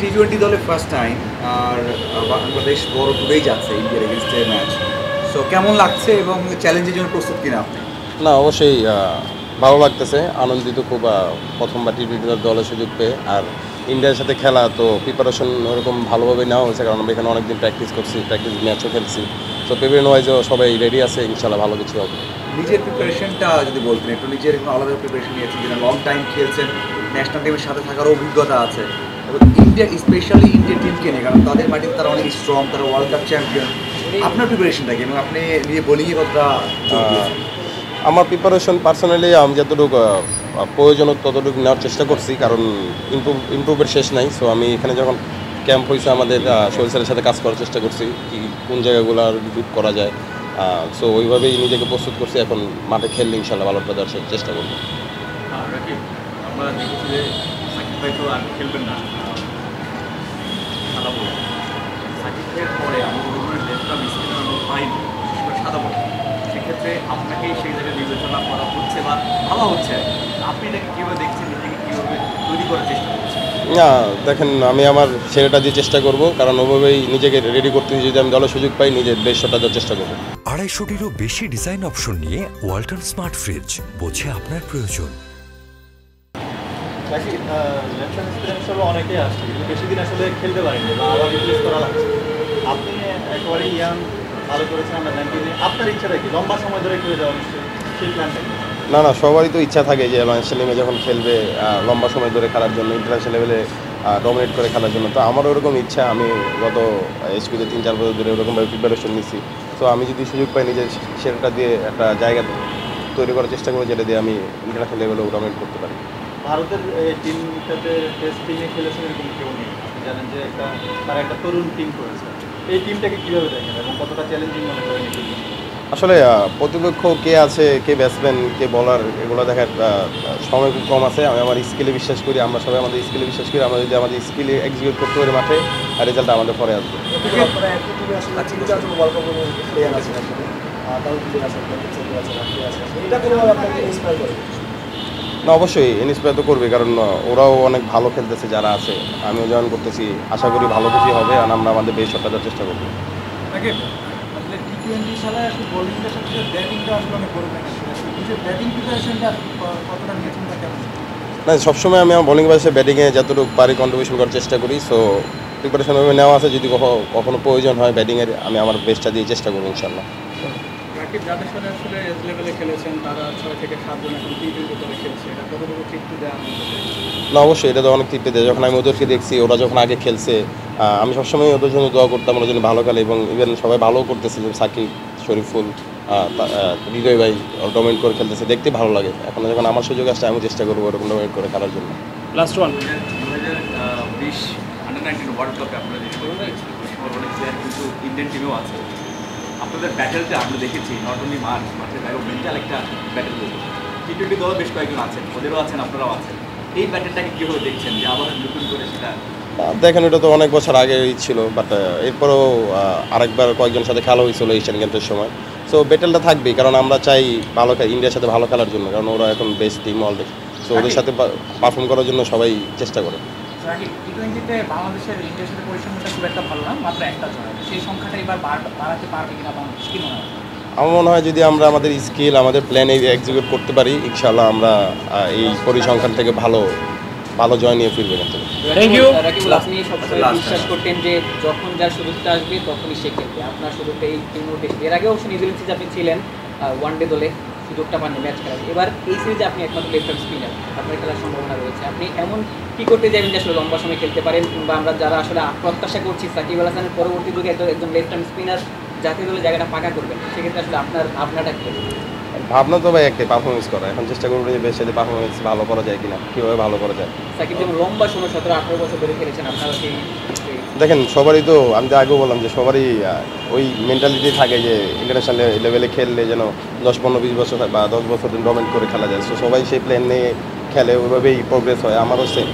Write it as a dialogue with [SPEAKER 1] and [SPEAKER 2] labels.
[SPEAKER 1] টি-20 দলে first time আর বাংলাদেশ বড় টুরেই যাচ্ছে ইন্ডিয়ার এগেনস্টে ম্যাচ। সো কেমন লাগছে এবং চ্যালেঞ্জের জন্য প্রস্তুত কিনা আপনি?
[SPEAKER 2] না, অবশ্যই ভালো লাগতেছে, আনন্দিত খুব। প্রথমবার টি-20 দলের সুযোগ পেয়ে আর ইন্ডিয়ার সাথে খেলা তো প্রিপারেশন ওরকম ভালোভাবে নেওয়া হয়েছে, কারণ আমরা এখানে অনেকদিন প্র্যাকটিস করছি, প্র্যাকটিস ম্যাচও খেলছি। তো প্রিপারেশন ওয়াইজও সবাই রেডি আছে, ইনশাল্লাহ ভালো কিছু হবে।
[SPEAKER 1] নিজের প্রিপারেশনটা যদি বলতেন একটু, নিজের কোনো আলাদা প্রিপারেশন নিয়েছেন যেটা লং টাইম খেলছেন, ন্যাশনাল টিমের সাথে থাকার অভিজ্ঞতা আছে এবং ইন্ডিয়া স্পেশালি ইন্ডিয়ান টিমকে নিয়ে, কারণ তাদের মাটিতে তারা অনেক স্ট্রং, তারা ওয়ার্ল্ড কাপ চ্যাম্পিয়ন। আপনার প্রিপারেশনটা কি এবং আপনি নিজে বোলিংয়ে কতটা জোর দিয়েছেন?
[SPEAKER 2] আমার প্রিপারেশন পার্সোনালি আমি যতটুকু প্রয়োজন ততটুকু নেওয়ার চেষ্টা করছি, কারণ ইমপ্রুভের শেষ নাই। সো আমি এখানে যখন ক্যাম্প হয়েছে আমাদের সোহেল স্যারের সাথে কাজ করার চেষ্টা করছি, কি কোন জায়গাগুলো আর ইমপ্রুভ করা যায়। সো ওইভাবেই নিজেকে প্রস্তুত করছি, এখন মাঠে খেললে ইনশাল্লাহ ভালোটা দেওয়ার চেষ্টা করবো।
[SPEAKER 3] রাকিব, আমরা দেখেছি যে সাকিব ভাই তো আর খেলবেন না সাদা বল। সাকিব ভাইয়ের পরে আমরা কোনো লেফট আর্ম স্পিনার আমরা পাইনি, বিশেষ করে সাদা বল। সেক্ষেত্রে আপনাকেই সেই জায়গায় বিবেচনা করা হচ্ছে বা ভাবা হচ্ছে। আপনি এটাকে কীভাবে দেখছেন, নিজেকে কীভাবে তৈরি করার চেষ্টা করছেন?
[SPEAKER 2] না, দেখেন, আমি আমার ছেলেটা দিয়ে চেষ্টা করব, কারণ ওভাবেই নিজেকে রেডি করতে যদি আমি দলের সুযোগ পাই নিজের বেশটা দেওয়ার চেষ্টা করবো।
[SPEAKER 4] 250-টিরও বেশি ডিজাইন অপশন নিয়ে ওয়ালটন স্মার্ট ফ্রিজ, বোঝে আপনার প্রয়োজন।
[SPEAKER 3] ন্যাশনাল স্পিনার হিসেবে অনেকেই আসছে, কিন্তু বেশি দিন আসলে খেলতে পারেনি বা আবার রিপ্লেস করা লাগছে। আপনি একেবারে ইয়াং, ভালো করেছেন, আমরা জানি। আপনার ইচ্ছাটা কি লম্বা সময় ধরে খেলে যাওয়া, নিশ্চয়ই সেই প্ল্যানটা কি?
[SPEAKER 2] না না, সবারই তো ইচ্ছা থাকে যে ন্যাশনাল টিমে যখন খেলবে লম্বা সময় ধরে খেলার জন্য, ইন্টারন্যাশনাল লেভেলে ডমিনেট করে খেলার জন্য। তো আমারও ওরকম ইচ্ছা। আমি গত এইচপিতে 3-4 বছর ধরে ওরকমভাবে প্রিপারেশন নিচ্ছি। তো আমি যদি সুযোগ পাই নিজের সেটা দিয়ে একটা জায়গা তৈরি করার চেষ্টা করবো, যেটা দিয়ে আমি ইন্টারন্যাশনাল লেভেলেও ডমিনেট করতে পারি।
[SPEAKER 3] ভারতের টিমটাতে টেস্ট টিমে খেলেছেন এরকম কেউ নেই, জানেন যে তারা একটা তরুণ টিম করেছে। এই টিমটাকে কীভাবে দেখেন এবং কতটা চ্যালেঞ্জিং মনে করেন?
[SPEAKER 2] আসলে প্রতিপক্ষ কে আছে, কে ব্যাটসম্যান, কে বলার, এগুলো দেখার সময় খুব কম আছে। আমি আমার স্কিলে বিশ্বাস করি, আমরা সবাই আমাদের স্কিলে বিশ্বাস করি। আমরা যদি আমাদের স্কিলে এক্সিকিউট করতে পারি মাঠে, আর রেজাল্ট আমাদের পরে আসবে। না, অবশ্যই ইন্সপায়ার তো করবে, কারণ ওরাও অনেক ভালো খেলতেছে যারা আছে, আমিও জয়েন করতেছি। আশা করি ভালো কিছু হবে আর আমরা আমাদের বেশ শটটা দেওয়ার চেষ্টা করবো।
[SPEAKER 5] টি-20 সালে আসলে বোলিংটার সাথে ব্যাটিংটা আসলে অনেক বড় ম্যাটার করে। নিজের ব্যাটিং প্রিপারেশনটা কতটা নিয়েছেন বা কেমন?
[SPEAKER 2] না, সবসময় আমি আমার বোলিং বাসে ব্যাটিংয়ে যতটুকু পারি কন্ট্রিবিউশন করার চেষ্টা করি। সো প্রিপারেশন ওইভাবে নেওয়া আছে, যদি কখনো প্রয়োজন হয় ব্যাটিংয়ের, আমি আমার বেস্টটা দিয়ে চেষ্টা করবো ইনশাল্লাহ।
[SPEAKER 5] রাকিব, যাদের সাথে আসলে এজ লেভেলে খেলেছেন তারা 6 থেকে 7 জন এখন টি-20 দলে খেলছে, এটা কতটুকু তৃপ্তি দেয়?
[SPEAKER 2] না, অবশ্যই এটা তো অনেক তৃপ্তি দেয়। যখন আমি ওদেরকে দেখছি, ওরা যখন আগে খেলছে, আমি সবসময় ওদের জন্য দোয়া করতাম, ওরা যেন ভালো খেলে, এবং ইভেন সবাই ভালোও করতেছে। যে সাকিব, শরীফুল, হৃদয় ভাই ডমিনেট করে খেলতেছে, দেখতে ভালো লাগে। এখন যখন আমার সুযোগ আসছে, আমি চেষ্টা করবো ওরকম ডমিনেট করে খেলার জন্য।
[SPEAKER 5] লাস্ট ওয়ান,
[SPEAKER 3] 2020 আন্ডার-19 ওয়ার্ল্ড কাপে আপনারা যে অনেক প্লেয়ার কিন্তু ইন্ডিয়ান টিমেও আছে। আপনাদের ব্যাটেলটা আমরা দেখেছি, নট অনলি মাঠের বাইরেও মেন্টাল একটা ব্যাটেল করবো। টি-20 দলও বেশ কয়েকজন আছেন, ওদেরও আছেন, আপনারাও আছেন। এই ব্যাটেলটাকে কীভাবে দেখছেন যে আবার নতুন করে সেটা?
[SPEAKER 2] দেখেন, এটা তো অনেক বছর আগেই ছিল, বাট এরপরেও আরেকবার কয়েকজনের সাথে খেলা হয়েছিল এশিয়ান গেমসের সময়। সো ব্যাটেলটা থাকবেই, কারণ আমরা চাই ভালো ইন্ডিয়ার সাথে ভালো খেলার জন্য, কারণ ওরা এখন বেস্ট টিম অলরেডি। সো ওদের সাথে পারফর্ম করার জন্য সবাই চেষ্টা করে।
[SPEAKER 5] টি-20তে বাংলাদেশের ইন্ডিয়ার সাথে পরিসংখ্যানটা খুব একটা ভালো না, মাত্র একটা জয়। সেই সংখ্যাটা এবার বাড়াতে পারবে কিনা বাংলাদেশ, কি মনে হয়?
[SPEAKER 2] আমার মনে হয় যদি আমরা আমাদের স্কিল, আমাদের প্ল্যান এক্সিকিউট করতে পারি, ইনশাআল্লাহ আমরা এই পরিসংখ্যান থেকে ভালো জয় নিয়ে ফিরবে।
[SPEAKER 5] Thank you.
[SPEAKER 6] রাকিবুল, আপনি সবসময় বিশ্বাস করতেন যে যখন যার সুযোগটা আসবে তখনই সে খেলবে। আপনার সুযোগটা এই মুহূর্তে এসেছে। এর আগে অবশ্য নিউজিল্যান্ড সিরিজে আপনি ছিলেন, ওয়ানডে দলে সুযোগটা পাননি ম্যাচ খেলার। এবার এই সিরিজে আপনি একমাত্র লেফট আর্ম স্পিনার, আপনার খেলার সম্ভাবনা রয়েছে। আপনি এমন কী করতে যাবেন যে আসলে লম্বা সময় খেলতে পারেন, কিংবা আমরা যারা আসলে প্রত্যাশা করছি সাকিব আল হাসানের পরবর্তী যুগে একজন লেফট আর্ম স্পিনার জাতীয় দলে জায়গাটা পাকা করবেন, সেক্ষেত্রে আসলে আপনার ভাবনাটা কী?
[SPEAKER 2] ভাবনা তো ভাই একটাই, পারফরমেন্স করা। এখন চেষ্টা করবো যে বেশ সাথে পারফরমেন্স ভালো করা যায় কিনা, কীভাবে ভালো করা যায়।
[SPEAKER 6] সাকিব যেমন লম্বা সময় 17-18 বছর ধরে খেলেছেন, আপনারা সেই
[SPEAKER 2] দেখেন, সবারই তো, আমি তো আগেও বললাম যে সবারই ওই মেন্টালিটি থাকে যে ইন্টারন্যাশনাল লেভেলে খেললে যেন 10-15-20 বছর বা 10 বছর ডমিনেট করে খেলা যায়। সো সবাই সেই প্ল্যান নিয়ে খেলে, ওইভাবেই প্রোগ্রেস হয়। আমারও সেম।